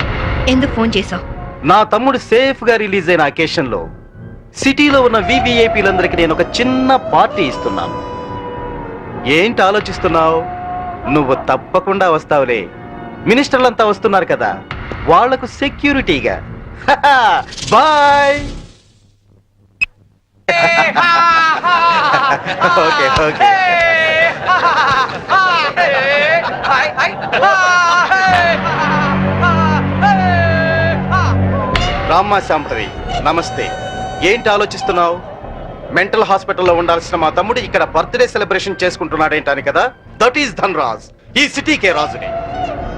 F: ఎందుకు ఫోన్ చేసావు?
L: నా తమ్ముడు సేఫ్ గా రిలీజ్ అయిన అకేషన్ లో సిటీలో ఉన్న వివిఐపీలందరికీ నేను ఒక చిన్న పార్టీ ఇస్తున్నాను. ఏంటి ఆలోచిస్తున్నావు? నువ్వు తప్పకుండా వస్తావులే. మినిస్టర్లంతా వస్తున్నారు కదా, వాళ్లకు సెక్యూరిటీగా. బాయ్. Okay okay. రామ్మా శాంభవి, నమస్తే. ఏంటి ఆలోచిస్తున్నావు? మెంటల్ హాస్పిటల్లో ఉండాల్సిన మా తమ్ముడు ఇక్కడ బర్త్డే సెలబ్రేషన్ చేసుకుంటున్నాడేంటాని కదా. దట్ ఈస్ ధన్రాజ్, ఈ సిటీకే రాజుని.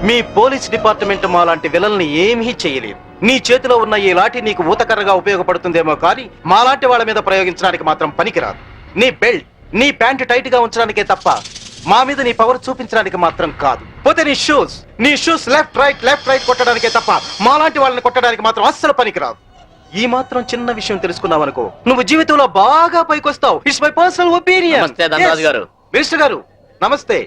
L: మీ పోలీస్ డిపార్ట్మెంట్ మా లాంటి విలల్ని ఏమీ చేయలేదు. నీ చేతిలో ఉన్న ఈ లాఠీ నీకు ఊతకర్రగా ఉపయోగపడుతుందేమో కానీ మాలాంటి వాళ్ళ మీద ప్రయోగించడానికి మాత్రం పనికిరాదు. నీ బెల్ట్, నీ ప్యాంటు టైట్ గా ఉంచడానికే తప్ప మా మీద నీ పవర్ చూపించడానికి మాత్రం కాదు. పోతే నీ షూస్ లెఫ్ట్ రైట్ కొట్టడానికే తప్ప మాలాంటి వాళ్ళని కొట్టడానికి మాత్రం అస్సలు పనికిరాదు. ఈ మాత్రం చిన్న విషయం తెలుసుకున్నావు అనుకో, నువ్వు జీవితంలో బాగా పైకొస్తావు. It's my personal opinion.
D: Namaste Dhanaraju గారు.
L: మినిస్టర్ గారు నమస్తే.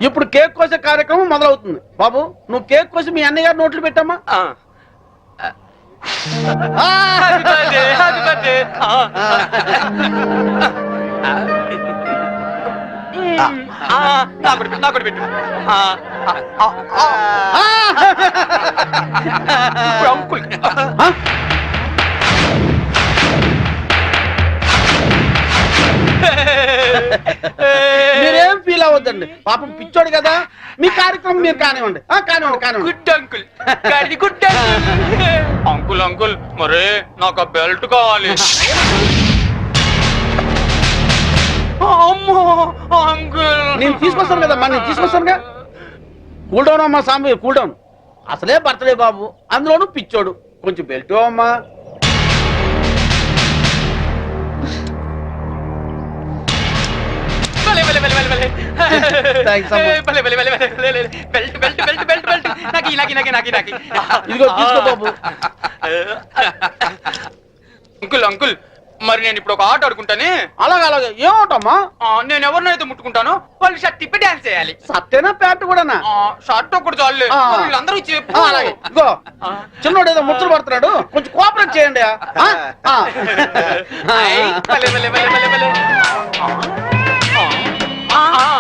G: ఇప్పుడు కేక్ కోసే కార్యక్రమం మొదలవుతుంది. బాబు, నువ్వు కేక్ కోసి మీ అన్నయ్య గారు నోట్లు పెట్టమ్మా. మీరేం ఫీల్ అవ్వద్దండి, పాపం పిచ్చోడు కదా. మీ కార్యక్రమం మీరు కానివ్వండి.
B: Good uncle, very good uncle. Uncle మరే నాకు ఆ బెల్ట్ కావాలి. అమ్మో అంకుల్,
G: నేను తీసుకొస్తాను కదమ్మా, నేను తీసుకొస్తానుగా. కూల్ డౌన్ అమ్మా సాంబి, కూల్ డౌన్. అసలే బర్త్డే బాబు, అందులోనూ పిచ్చోడు. కొంచెం బెల్ట్ అమ్మా. ఇదిగో తీసుకో బాబు.
B: అంకుల్ అంకుల్, మరి నేను ఇప్పుడు ఒక ఆట ఆడుకుంటానే.
G: అలాగే ఏమవుతామా?
B: నేను ఎవరినైతే ముట్టుకుంటాను వాళ్ళు షర్ట్ తిప్పి డాన్స్ చేయాలి.
G: సత్తేనా ప్యాంటు కూడానా?
B: షర్ట్ ఒకటి చాలే, వీళ్ళందరూ చెప్పు.
G: అలాగే. ఇదిగో చిన్నోడు ఏదో ముచ్చట పడుతున్నాడు, కొంచెం కోఆపరేట్ చేయండి.
B: Ah!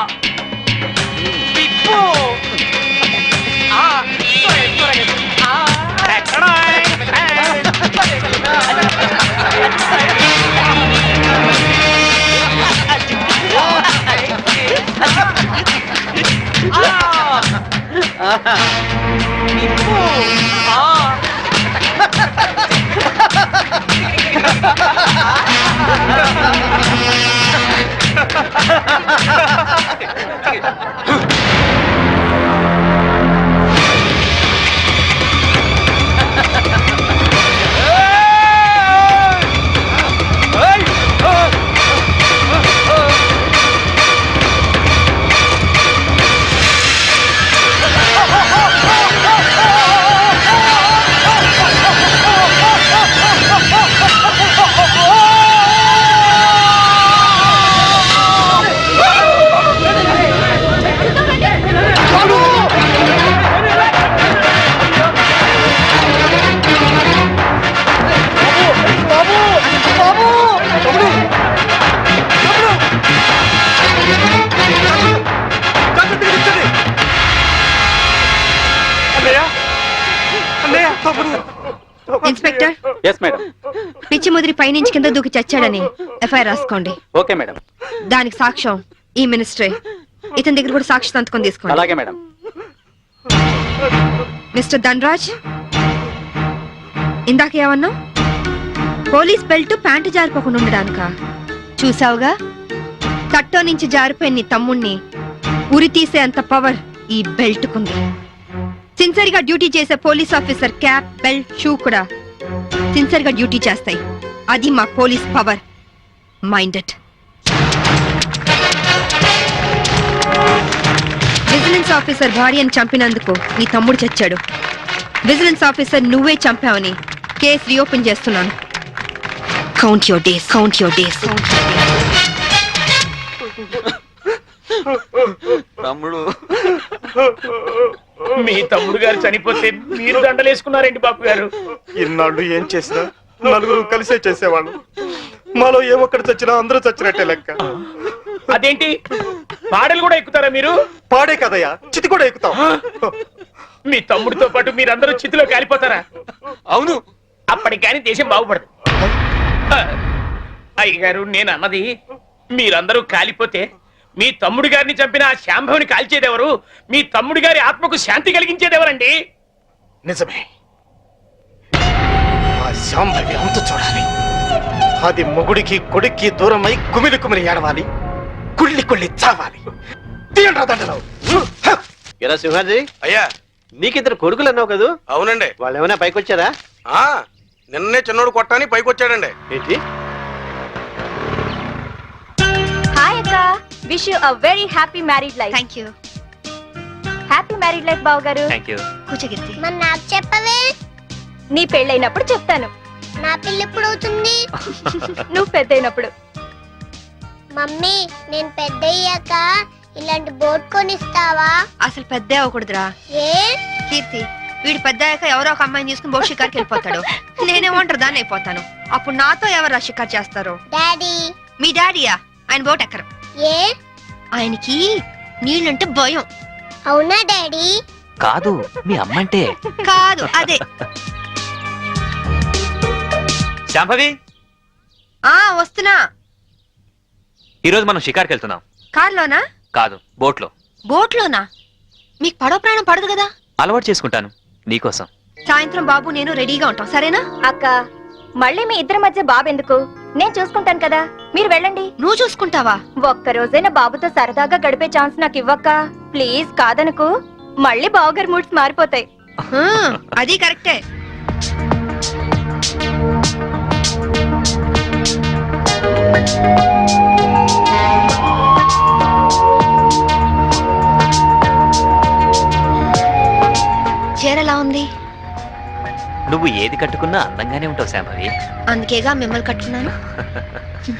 F: Inspector,
G: yes madam.
F: పిచ్చి ముదిరి పైనుంచి కింద దూకి చచ్చాడని ఎఫ్ఐఆర్ రాసుకోండి.
G: Okay madam.
F: దానికి సాక్ష్యం ఈ మినిస్టరే. ఇతని దగ్గర కూడా సాక్షి సంతకం తీసుకోండి.
G: అలాగే మేడం.
F: మిస్టర్ ధనరాజ్, ఇందాక ఏమన్నా? పోలీస్ బెల్ట్ ప్యాంటు జారిపోకుండా ఉండడానిక? చూసావుగా, తట్టో నుంచి జారిపోయిన నీ తమ్ముణ్ణి ఉరి తీసే అంత పవర్ ఈ బెల్ట్ కుంది. సిన్సియర్ గా డ్యూటీ చేసే police officer cap, belt, shoe కూడా సిన్సియర్ గా డ్యూటీ చేస్తాయి. అది మా police power. Minded. Vigilance officer భార్యను చంపినందుకు నీ తమ్ముడు చచ్చాడు. విజిలెన్స్ ఆఫీసర్ నువ్వే చంపావని కేసు రీఓపెన్ చేస్తున్నాను. Count your days, count your days.
I: తమ్ముడు,
C: మీ తమ్ముడు గారు చనిపోతే మీరు దండలేసుకున్నారేంటి బాబు గారు?
L: ఇన్నాళ్ళు ఏం చేసినా నలుగురు కలిసే చేసేవాళ్ళు. మాలో ఏ ఒక్కడు చచ్చినా అందరూ చచ్చినట్టే లెక్క.
C: అదేంటి, పాడలు కూడా ఎక్కుతారా మీరు?
L: పాడే కదయ్యా, చితి కూడా ఎక్కుతాం.
C: మీ తమ్ముడితో పాటు మీరందరూ చితిలో కాలిపోతారా?
I: అవును.
C: అప్పటికి కానీ దేశం బాగుపడదు. అయ్యగారు, నేను అన్నది మీరందరూ కాలిపోతే మీ తమ్ముడు గారిని చంపిన ఆ శాంభవిని కాల్చేదెవరు? మీ తమ్ముడి గారి ఆత్మకు శాంతి కలిగించేదెవరండి?
L: నిజమే, ఆ శాంభవి అంతు చూడాలి. అది మొగుడికి కొడుక్కి దూరమై కుమిలి కుమిలి ఏడవాలి, కుళ్ళి కుళ్ళి చావాలి. తీయండి రా దండలు.
D: ఎరా సింహాజీ,
K: అయ్యా,
D: నీకిద్దరు కొడుకులు అన్నావు కదా?
K: అవునండి.
D: వాళ్ళు ఏమైనా పైకి వచ్చారా?
K: నిన్నే చిన్నోడు కొట్టాని పైకి వచ్చాడండి.
D: ఏంటి?
H: హాయ్ అక్క, wish you a very happy married life.
F: Thank you.
H: Happy married life బావ గారు.
I: Thank you.
F: కూర్చోగిర్తి.
J: మరి నాకు చెప్పవే?
H: నీ పెళ్ళైనప్పుడు చెప్తాను.
J: నా పిల్ల ఎప్పుడు అవుతుంది?
H: నువ్వు పెద్దయినప్పుడు.
J: మమ్మీ, నేను పెద్ద అయ్యాక ఇలాంటి బోట్ కొనిస్తావా?
F: అసలు పెద్ద అవ్వకూడదురా.
J: ఏ?
F: కీర్తి, వీడు పెద్ద అయ్యాక ఎవరో ఒక అమ్మాయిని తీసుకుని బోట్ షికార్కి వెళ్ళిపోతాడు. నేనేమంటారు దాన్ని అయిపోతాను. అప్పుడు నాతో ఎవరు షికార్ చేస్తారు?
J: డాడీ.
F: మీ డాడీయా? ఆయన బోట్ ఎక్కరు.
J: ఏ?
F: ఆయనకి నీళ్ళంటే భయం.
J: అవునా డాడీ?
I: కాదు, మీ అమ్మంటే.
F: కాదు, అదే.
I: శాంభవి,
F: వస్తున్నా.
I: ఈరోజు మనం షికార్కి వెళ్తున్నాం.
F: కార్లోనా?
I: కాదు, బోట్లో.
F: బోట్లోనా? మీకు పడవ ప్రాణం పడదు కదా?
I: అలవాటు చేసుకుంటాను నీకోసం.
F: సాయంత్రం బాబు నేను రెడీగా ఉంటాం, సరేనా?
H: అక్క, మళ్ళీ మీ ఇద్దరి మధ్య బాబు ఎందుకు? నేను చూసుకుంటాను కదా, మీరు వెళ్ళండి.
F: నువ్వు చూసుకుంటావా?
H: ఒక్క రోజైనా బాబుతో సరదాగా గడిపే ఛాన్స్ నాకు ఇవ్వక్క ప్లీజ్. కాదనుకు, మళ్ళీ బావగారి మూడ్స్ మారిపోతాయి.
F: అది కరెక్టే. చీరలా ఉంది.
I: నువ్వు ఏది కట్టుకున్నా అందంగానే ఉంటావు శాంభవి.
F: అందుకేగా మిమ్మల్ని కట్టుకున్నాను.